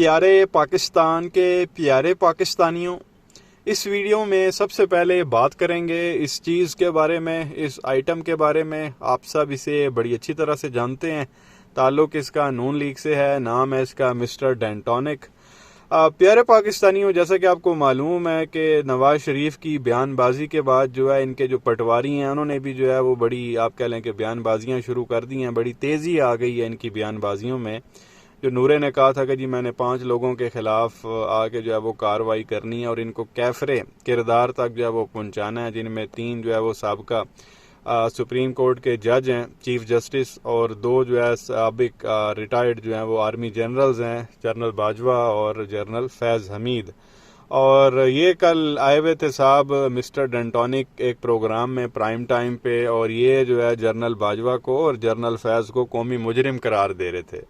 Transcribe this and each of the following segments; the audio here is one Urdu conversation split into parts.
پیارے پاکستان کے پیارے پاکستانیوں، اس ویڈیو میں سب سے پہلے بات کریں گے اس چیز کے بارے میں، اس آئٹم کے بارے میں۔ آپ سب اسے بڑی اچھی طرح سے جانتے ہیں، تعلق اس کا نون لیگ سے ہے، نام ہے اس کا مسٹر ڈینٹونک۔ پیارے پاکستانیوں، جیسا کہ آپ کو معلوم ہے کہ نواز شریف کی بیان بازی کے بعد جو ہے ان کے جو پٹواری ہیں انہوں نے بھی جو ہے وہ بڑی آپ کہہ لیں کہ بیان بازیاں شروع کر دی ہیں، بڑی تیزی آ گئی ہے ان کی بیان بازیوں میں۔ جو نورے نے کہا تھا کہ جی میں نے 5 لوگوں کے خلاف آ کے جو ہے وہ کارروائی کرنی ہے اور ان کو کیفرے کردار تک جو ہے وہ پہنچانا ہے، جن میں 3 جو ہے وہ سابقہ سپریم کورٹ کے جج ہیں، چیف جسٹس، اور 2 جو ہے سابق ریٹائرڈ جو ہیں وہ آرمی جنرلز ہیں، جنرل باجوہ اور جنرل فیض حمید۔ اور یہ کل آئے ہوئے تھے صاحب مسٹر ڈینٹونک ایک پروگرام میں پرائم ٹائم پہ، اور یہ جو ہے جنرل باجوہ کو اور جنرل فیض کو قومی مجرم قرار دے رہے تھے،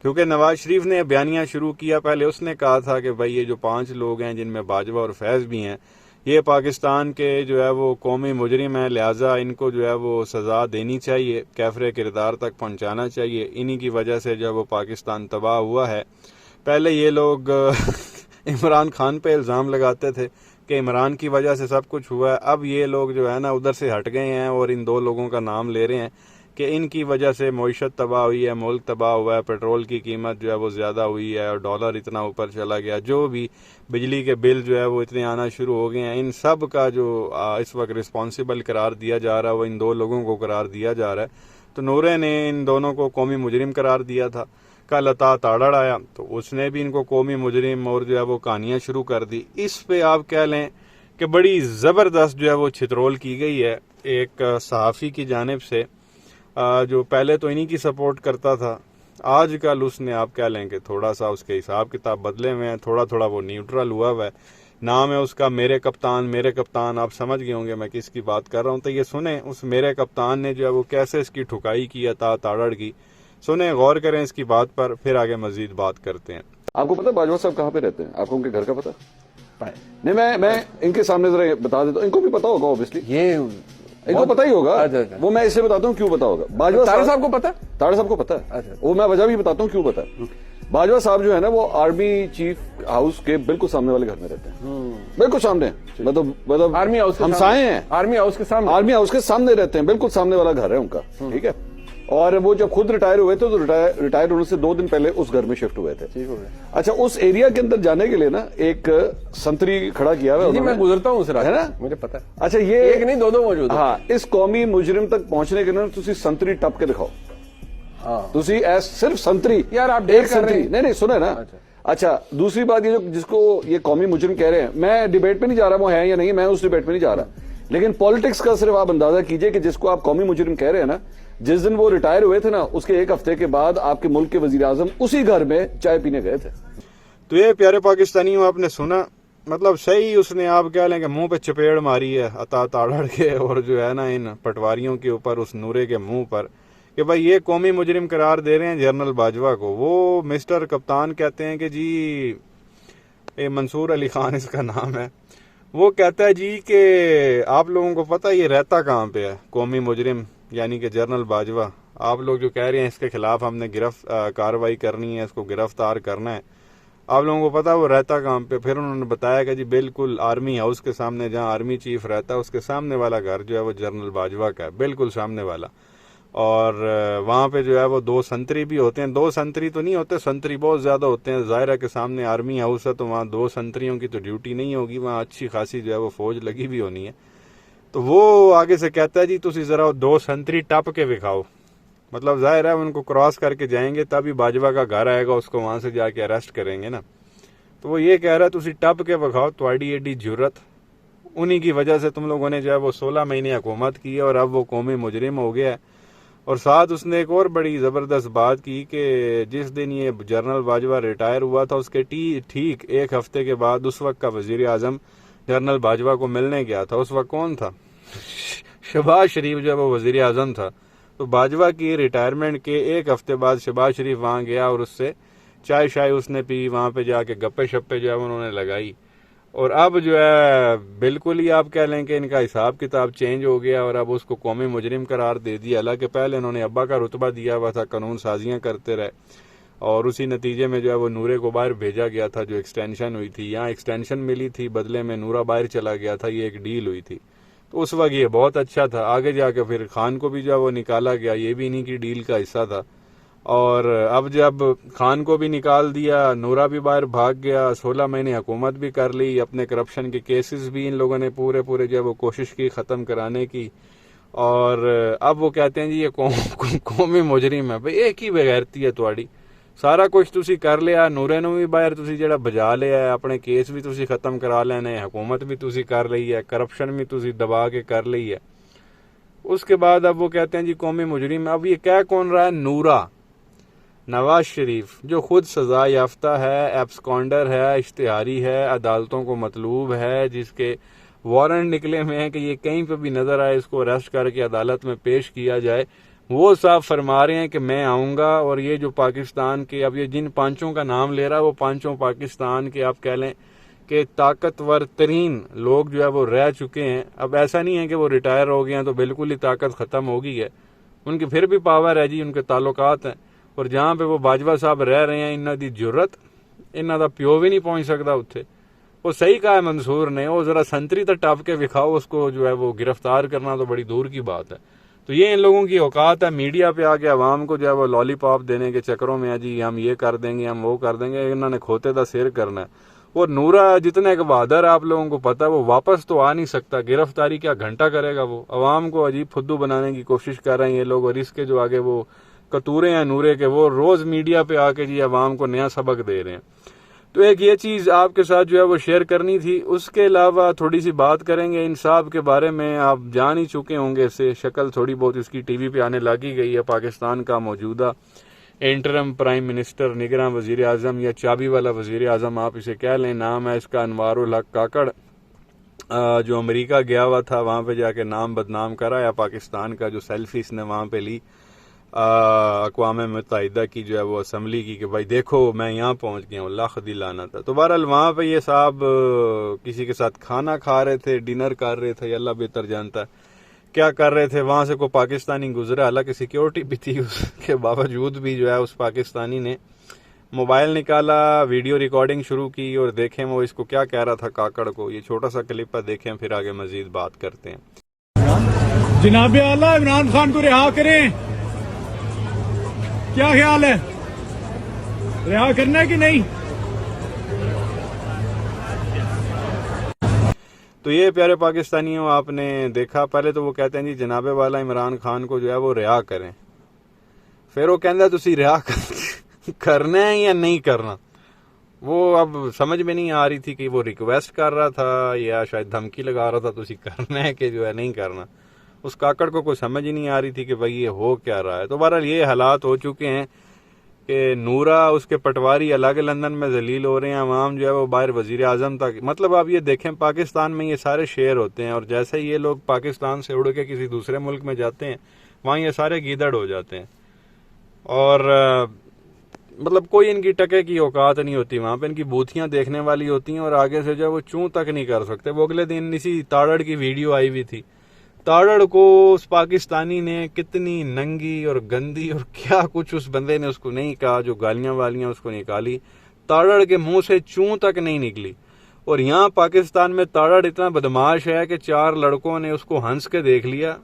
کیونکہ نواز شریف نے بیانیہ شروع کیا۔ پہلے اس نے کہا تھا کہ بھائی یہ جو 5 لوگ ہیں جن میں باجوہ اور فیض بھی ہیں، یہ پاکستان کے جو ہے وہ قومی مجرم ہیں، لہٰذا ان کو جو ہے وہ سزا دینی چاہیے، کیفرے کردار تک پہنچانا چاہیے۔ انہی کی وجہ سے جو ہے وہ پاکستان تباہ ہوا ہے۔ پہلے یہ لوگ عمران خان پہ الزام لگاتے تھے کہ عمران کی وجہ سے سب کچھ ہوا ہے، اب یہ لوگ جو ہے نا ادھر سے ہٹ گئے ہیں اور ان 2 لوگوں کا نام لے رہے ہیں کہ ان کی وجہ سے معیشت تباہ ہوئی ہے، ملک تباہ ہوا ہے، پیٹرول کی قیمت جو ہے وہ زیادہ ہوئی ہے اور ڈالر اتنا اوپر چلا گیا، جو بھی بجلی کے بل جو ہے وہ اتنے آنا شروع ہو گئے ہیں، ان سب کا جو اس وقت رسپانسبل قرار دیا جا رہا ہے وہ ان 2 لوگوں کو قرار دیا جا رہا ہے۔ تو نورے نے ان دونوں کو قومی مجرم قرار دیا تھا۔ کل عطا تاڑڑ آیا تو اس نے بھی ان کو قومی مجرم اور جو ہے وہ کہانیاں شروع کر دی۔ اس پہ آپ کہہ لیں کہ بڑی زبردست جو ہے وہ چھترول کی گئی ہے ایک صحافی کی جانب سے، جو پہلے تو انہی کی سپورٹ کرتا تھا، آج کل اس نے آپ کہہ لیں کہ تھوڑا سا اس کے حساب کتاب بدلے ہوئے ہیں، تھوڑا وہ نیوٹرل ہوا ہے۔ نام ہے اس کا میرے کپتان، آپ سمجھ گئے ہوں گے میں کس کی بات کر رہا ہوں۔ تو یہ سنیں اس میرے کپتان نے جو ہے وہ کیسے اس کی ٹھکائی کی عطا تاڑڑ کی، سنیں، غور کریں اس کی بات پر، پھر آگے مزید بات کرتے ہیں۔ آپ کو پتا باجوہ صاحب کہاں پہ رہتے ہیں؟ آپ کو ان کے گھر کا پتا؟ نہیں، میں ان کے سامنے ذرا بتا دیتا ہوں، ان کو بھی پتا ہوگا اوبیسلی، یہ ان کو پتا ہی ہوگا، وہ میں اسے بتاتا ہوں کیوں پتا ہوگا۔ باجوہ صاحب کو پتا، تاڑڑ صاحب کو پتا ہے، وہ میں وجہ بھی بتاتا ہوں کیوں پتا ہے۔ باجوہ صاحب جو ہے نا وہ آرمی چیف ہاؤس کے بالکل سامنے والے گھر میں رہتے ہیں، بالکل سامنے، مطلب آرمی ہاؤس ہمسائے ہیں، آرمی ہاؤس کے سامنے رہتے ہیں، بالکل سامنے والا گھر ہے ان کا، ٹھیک ہے۔ اور وہ جب خود ریٹائر ہوئے تھے تو ریٹائر ہونے سے 2 دن پہلے اس گھر میں شفٹ ہوئے تھے۔ اچھا، اس ایریا کے اندر جانے کے لیے نا ایک سنتری کھڑا کیا ہوا ہے، میں گزرتا ہوں ہے نا، مجھے پتا ہے۔ اچھا، یہ ایک نہیں 2 موجود، ہاں، اس قومی مجرم تک پہنچنے کے لیے تسی سنتری ٹپ کے دکھاؤ، تسی صرف سنتری، یار آپ ایک سنتری نہیں سنے نا۔ اچھا، دوسری بات یہ جس کو یہ قومی مجرم کہہ رہے ہیں، میں ڈیبیٹ پہ نہیں جا رہا وہ ہے یا نہیں، میں اس ڈیبیٹ پہ نہیں جا رہا، لیکن پالیٹکس کا صرف آپ اندازہ کیجئے کہ جس کو آپ قومی مجرم کہہ رہے ہیں نا، جس دن وہ ریٹائر ہوئے تھے نا اس کے 1 ہفتے کے بعد آپ کے ملک کے وزیر اعظم اسی گھر میں چائے پینے گئے تھے۔ تو یہ پیارے پاکستانیوں آپ نے سنا، مطلب صحیح اس نے آپ کہہ لیں کہ منہ پہ چپیڑ ماری ہے عطا تاڑڑ کے، اور جو ہے نا ان پٹواریوں کے اوپر، اس نورے کے منہ پر، کہ بھائی یہ قومی مجرم قرار دے رہے ہیں جنرل باجوہ کو۔ وہ مسٹر کپتان کہتے ہیں کہ جی، منصور علی خان اس کا نام ہے، وہ کہتا ہے جی کہ آپ لوگوں کو پتہ یہ رہتا کہاں پہ ہے قومی مجرم، یعنی کہ جنرل باجوہ، آپ لوگ جو کہہ رہے ہیں اس کے خلاف ہم نے کارروائی کرنی ہے، اس کو گرفتار کرنا ہے، آپ لوگوں کو پتا وہ رہتا کہاں پہ؟ پھر انہوں نے بتایا کہ جی بالکل آرمی ہاؤس کے سامنے، جہاں آرمی چیف رہتا ہے اس کے سامنے والا گھر جو ہے وہ جنرل باجوہ کا ہے، بالکل سامنے والا۔ اور وہاں پہ جو ہے وہ 2 سنتری بھی ہوتے ہیں، 2 سنتری تو نہیں ہوتے، سنتری بہت زیادہ ہوتے ہیں، ظاہر ہے کہ سامنے آرمی ہاؤس ہے تو وہاں 2 سنتریوں کی تو ڈیوٹی نہیں ہوگی، وہاں اچھی خاصی جو ہے وہ فوج لگی بھی ہونی ہے۔ تو وہ آگے سے کہتا ہے جی تسی ذرا 2 سنتری ٹپ کے دکھاؤ، مطلب ظاہر ہے ان کو کراس کر کے جائیں گے تبھی باجوہ کا گھر آئے گا، اس کو وہاں سے جا کے اریسٹ کریں گے نا۔ تو وہ یہ کہہ رہا ہے تسی ٹپ کے دکھاؤ، تواڈی ایڈی جرت، انہی کی وجہ سے تم لوگوں نے جو ہے وہ 16 مہینے حکومت کی اور اب وہ قومی مجرم ہو گیا ہے۔ اور ساتھ اس نے ایک اور بڑی زبردست بات کی کہ جس دن یہ جنرل باجوہ ریٹائر ہوا تھا اس کے ٹھیک 1 ہفتے کے بعد اس وقت کا وزیر اعظم جنرل باجوہ کو ملنے گیا تھا۔ اس وقت کون تھا؟ شہباز شریف جو ہے وہ وزیر اعظم تھا۔ تو باجوہ کی ریٹائرمنٹ کے 1 ہفتے بعد شہباز شریف وہاں گیا اور اس سے چائے شائے اس نے پی، وہاں پہ جا کے گپے شپے جو ہے انہوں نے لگائی، اور اب جو ہے بالکل ہی آپ کہہ لیں کہ ان کا حساب کتاب چینج ہو گیا اور اب اس کو قومی مجرم قرار دے دیا، حالانکہ پہلے انہوں نے ابا کا رتبہ دیا ہوا تھا، قانون سازیاں کرتے رہے۔ اور اسی نتیجے میں جو ہے وہ نورے کو باہر بھیجا گیا تھا. جو ایکسٹینشن ہوئی تھی, یہاں ایکسٹینشن ملی تھی, بدلے میں نورا باہر چلا گیا تھا, یہ ایک ڈیل ہوئی تھی. تو اس وقت یہ بہت اچھا تھا. آگے جا کے پھر خان کو بھی جو ہے وہ نکالا گیا, یہ بھی انہی کی ڈیل کا حصہ تھا. اور اب جب خان کو بھی نکال دیا, نورا بھی باہر بھاگ گیا, 16 مہینے حکومت بھی کر لی, اپنے کرپشن کے کیسز بھی ان لوگوں نے پورے جو ہے وہ کوشش کی ختم کرانے کی. اور اب وہ کہتے ہیں جی یہ قومی مجرم ہے. بھئی ایک ہی بغیرتی ہے تواڈی, سارا کچھ تسی کر لیا, نورے نو بھی باہر تسی جڑا بجا لیا ہے, اپنے کیس بھی تسی ختم کرا لینے, حکومت بھی تسی کر لئی ہے, کرپشن بھی تسی دبا کے کر لئی ہے. اس کے بعد اب وہ کہتے ہیں جی قومی مجرم. اب یہ کہہ کون رہا ہے؟ نورا, نواز شریف, جو خود سزا یافتہ ہے, ایبسکانڈر ہے, اشتہاری ہے, عدالتوں کو مطلوب ہے, جس کے وارنٹ نکلے ہوئے ہیں کہ یہ کہیں پہ بھی نظر آئے اس کو اریسٹ کر کے عدالت میں پیش کیا جائے. وہ صاحب فرما رہے ہیں کہ میں آؤں گا, اور یہ جو پاکستان کے, اب یہ جن پانچوں کا نام لے رہا ہے وہ پانچوں پاکستان کے آپ کہہ لیں کہ طاقتور ترین لوگ جو ہے وہ رہ چکے ہیں. اب ایسا نہیں ہے کہ وہ ریٹائر ہو گئے ہیں تو بالکل ہی طاقت ختم ہو گئی ہے, ان کی پھر بھی پاور ہے جی, ان کے تعلقات ہیں. اور جہاں پہ وہ باجوہ صاحب رہ رہے ہیں, انہاں دی جرت, انہاں دا پیو بھی نہیں پہنچ سکتا اتھے. وہ صحیح کہا ہے منصور نے, وہ ذرا سنتری تو ٹاپ کے دکھاؤ اس کو, جو ہے وہ گرفتار کرنا تو بڑی دور کی بات ہے. تو یہ ان لوگوں کی اوقات ہے, میڈیا پہ آ کے عوام کو جو ہے وہ لالی پاپ دینے کے چکروں میں ہے جی ہم یہ کر دیں گے, ہم وہ کر دیں گے. انہوں نے کھوتے دا سیر کرنا ہے. اور نورا جتنا ایک بہادر ہے آپ لوگوں کو پتا ہے, وہ واپس تو آ نہیں سکتا. گرفتاری کیا گھنٹہ کرے گا وہ, عوام کو عجیب پھدو بنانے کی کوشش کر رہے ہیں یہ لوگ. اور اس کے جو آگے وہ کتورے ہیں نورے کے, وہ روز میڈیا پہ آ کے جی عوام کو نیا سبق دے رہے ہیں. تو ایک یہ چیز آپ کے ساتھ جو ہے وہ شیئر کرنی تھی. اس کے علاوہ تھوڑی سی بات کریں گے انصاف کے بارے میں. آپ جان ہی چکے ہوں گے, اسے شکل تھوڑی بہت اس کی ٹی وی پہ آنے لگی گئی ہے. پاکستان کا موجودہ انٹرم پرائم منسٹر, نگراں وزیر اعظم یا چابی والا وزیر اعظم آپ اسے کہہ لیں, نام ہے اس کا انوار الحق کاکڑ, جو امریکہ گیا ہوا تھا, وہاں پہ جا کے نام بدنام کرایا پاکستان کا. جو سیلفی اس نے وہاں پہ لی اقوام متحدہ کی جو ہے وہ اسمبلی کی, کہ بھائی دیکھو میں یہاں پہنچ گیا ہوں, لاکھ دی لعنت ہے. تو بہرحال وہاں پہ یہ صاحب کسی کے ساتھ کھانا کھا رہے تھے, ڈنر کر رہے تھے, اللہ بہتر جانتا ہے کیا کر رہے تھے. وہاں سے کوئی پاکستانی گزرا, حالانکہ سیکیورٹی بھی تھی, اس کے باوجود بھی جو ہے اس پاکستانی نے موبائل نکالا, ویڈیو ریکارڈنگ شروع کی, اور دیکھیں وہ اس کو کیا کہہ رہا تھا کاکڑ کو. یہ چھوٹا سا کلپ ہے, دیکھیں پھر آگے مزید بات کرتے ہیں. جناب اعلیٰ عمران خان کو رہا کریں, کیا خیال ہے, رہا کرنا ہے کہ نہیں؟ تو یہ پیارے پاکستانیوں آپ نے دیکھا, پہلے تو وہ کہتے ہیں جی جناب والا عمران خان کو جو ہے وہ رہا کریں, پھر وہ کہندا تسی رہا کرنا ہے یا نہیں کرنا. وہ اب سمجھ میں نہیں آ رہی تھی کہ وہ ریکویسٹ کر رہا تھا یا شاید دھمکی لگا رہا تھا تسی کرنا ہے کہ جو ہے نہیں کرنا. اس کاکڑ کو کوئی سمجھ ہی نہیں آ رہی تھی کہ بھائی یہ ہو کیا رہا ہے. تو بہرحال یہ حالات ہو چکے ہیں کہ نورا, اس کے پٹواری الگ لندن میں ذلیل ہو رہے ہیں, عوام جو ہے وہ باہر وزیر اعظم تک. مطلب آپ یہ دیکھیں پاکستان میں یہ سارے شیر ہوتے ہیں, اور جیسے یہ لوگ پاکستان سے اڑ کے کسی دوسرے ملک میں جاتے ہیں وہاں یہ سارے گیدڑ ہو جاتے ہیں, اور مطلب کوئی ان کی ٹکے کی اوقات نہیں ہوتی. وہاں پہ ان کی بوتھیاں دیکھنے والی ہوتی ہیں, اور آگے سے جو ہے وہ چوں تک نہیں کر سکتے. وہ اگلے دن اسی تاڑڑ کی ویڈیو آئی ہوئی تھی, تاڑڑ کو اس پاکستانی نے کتنی ننگی اور گندی اور کیا کچھ اس بندے نے اس کو نہیں کہا, جو گالیاں والیاں اس کو نکالی, تاڑڑ کے منہ سے چوں تک نہیں نکلی. اور یہاں پاکستان میں تاڑڑ اتنا بدماش ہے کہ 4 لڑکوں نے اس کو ہنس کے دیکھ لیا.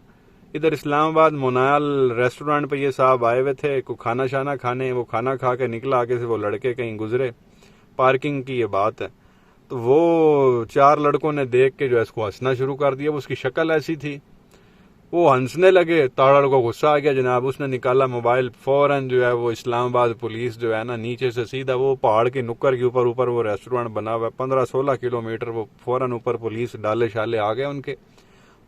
ادھر اسلام آباد منال ریسٹورنٹ پہ یہ صاحب آئے ہوئے تھے کو کھانا شانا کھانے, وہ کھانا کھا کے نکلا, آگے سے وہ لڑکے کہیں گزرے, پارکنگ کی یہ بات ہے, تو وہ 4 لڑکوں نے دیکھ کے جو ہے اس کو ہنسنا شروع کر دیا. وہ اس کی شکل ایسی تھی, وہ ہنسنے لگے, تاڑڑ کو غصہ آ گیا جناب, اس نے نکالا موبائل, فوراً جو ہے وہ اسلام آباد پولیس جو ہے نا نیچے سے سیدھا وہ پہاڑ کے نکر کے اوپر وہ ریسٹورنٹ بنا ہوا ہے 15-16 کلومیٹر, وہ فوراً اوپر پولیس ڈالے شالے آ گئے ان کے,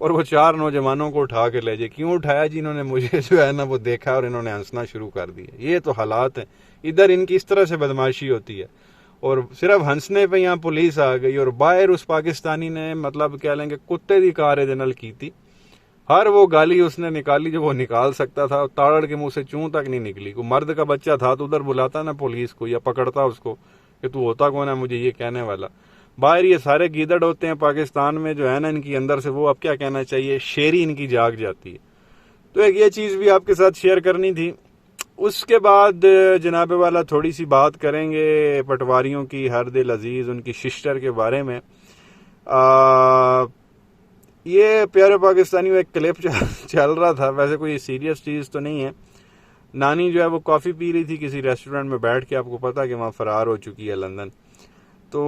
اور وہ 4 نوجوانوں کو اٹھا کے لے جائے. کیوں اٹھایا جی, انہوں نے مجھے جو ہے نا وہ دیکھا اور انہوں نے ہنسنا شروع کر دیا. یہ تو حالات ہیں, ادھر ان کی اس طرح سے بدماشی ہوتی ہے, اور صرف ہنسنے پہ یہاں پولیس آ گئی. اور باہر اس پاکستانی نے مطلب کہہ لیں کہ کتے دی کار نل کی تھی, ہر وہ گالی اس نے نکالی جو وہ نکال سکتا تھا. تاڑڑ کے منہ سے چوں تک نہیں نکلی. کوئی مرد کا بچہ تھا تو ادھر بلاتا نا پولیس کو, یا پکڑتا اس کو کہ تو ہوتا کون ہے مجھے یہ کہنے والا. باہر یہ سارے گیدڑ ہوتے ہیں پاکستان میں جو ہے نا, ان کی اندر سے وہ اب کیا کہنا چاہیے شیری ان کی جاگ جاتی ہے. تو ایک یہ چیز بھی آپ کے ساتھ شیئر کرنی تھی. اس کے بعد جناب والا تھوڑی سی بات کریں گے پٹواریوں کی، ہر دل عزیز ان کی سسٹر کے بارے میں۔ یہ پیارے پاکستانی میں ایک کلپ چل رہا تھا، ویسے کوئی سیریس چیز تو نہیں ہے۔ نانی جو ہے وہ کافی پی رہی تھی کسی ریسٹورینٹ میں بیٹھ کے، آپ کو پتا کہ وہاں فرار ہو چکی ہے لندن، تو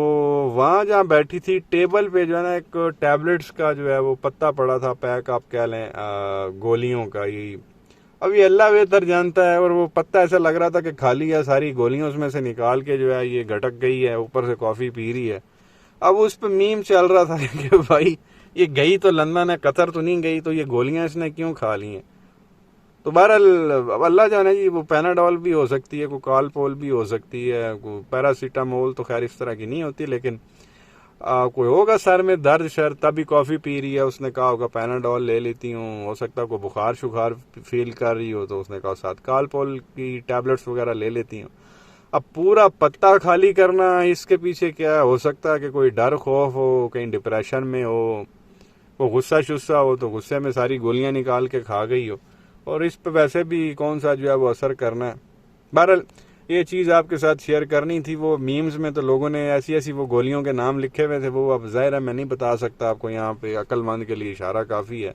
وہاں جہاں بیٹھی تھی ٹیبل پہ جو ہے نا ایک ٹیبلٹس کا جو ہے وہ پتا پڑا تھا، پیک آپ کہہ لیں گولیوں کا، یہ ابھی اللہ بہتر جانتا ہے، اور وہ پتا ایسا لگ رہا تھا کہ خالی ہے، ساری گولیاں اس میں سے نکال کے جو ہے یہ گھٹک گئی ہے، اوپر سے کافی پی رہی ہے۔ اب اس پہ میم چل رہا تھا کہ بھائی یہ گئی تو لندن ہے، قطر تو نہیں گئی، تو یہ گولیاں اس نے کیوں کھا لی ہیں؟ تو بہرحال اللہ جانے جی، وہ پیناڈول بھی ہو سکتی ہے، کوئی کالپول بھی ہو سکتی ہے، کوئی پیراسیٹامول تو خیر اس طرح کی نہیں ہوتی، لیکن کوئی ہوگا سر میں درد شر تبھی کافی پی رہی ہے، اس نے کہا ہوگا پیناڈول لے لیتی ہوں، ہو سکتا ہے کوئی بخار شخار فیل کر رہی ہو تو اس نے کہا ساتھ کالپول کی ٹیبلٹس وغیرہ لے لیتی ہوں۔ اب پورا پتا خالی کرنا، اس کے پیچھے کیا ہو سکتا ہے کہ کوئی ڈر خوف ہو، کہیں ڈپریشن میں ہو، وہ غصہ شصہ ہو تو غصے میں ساری گولیاں نکال کے کھا گئی ہو، اور اس پہ ویسے بھی کون سا جو ہے وہ اثر کرنا ہے۔ بہرحال یہ چیز آپ کے ساتھ شیئر کرنی تھی۔ وہ میمز میں تو لوگوں نے ایسی ایسی وہ گولیوں کے نام لکھے ہوئے تھے، وہ اب ظاہر ہے میں نہیں بتا سکتا آپ کو، یہاں پہ عقل مند کے لیے اشارہ کافی ہے۔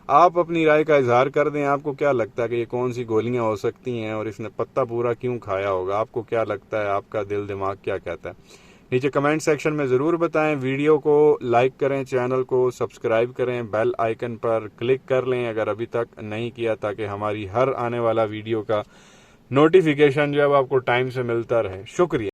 آپ اپنی رائے کا اظہار کر دیں، آپ کو کیا لگتا ہے کہ یہ کون سی گولیاں ہو سکتی ہیں، اور اس نے پتا پورا کیوں کھایا ہوگا؟ آپ کو کیا لگتا ہے، آپ کا دل دماغ کیا کہتا ہے؟ نیچے کمنٹ سیکشن میں ضرور بتائیں۔ ویڈیو کو لائک کریں، چینل کو سبسکرائب کریں، بیل آئیکن پر کلک کر لیں اگر ابھی تک نہیں کیا، تاکہ ہماری ہر آنے والا ویڈیو کا نوٹیفیکیشن جو ہے وہ آپ کو ٹائم سے ملتا رہے۔ شکریہ۔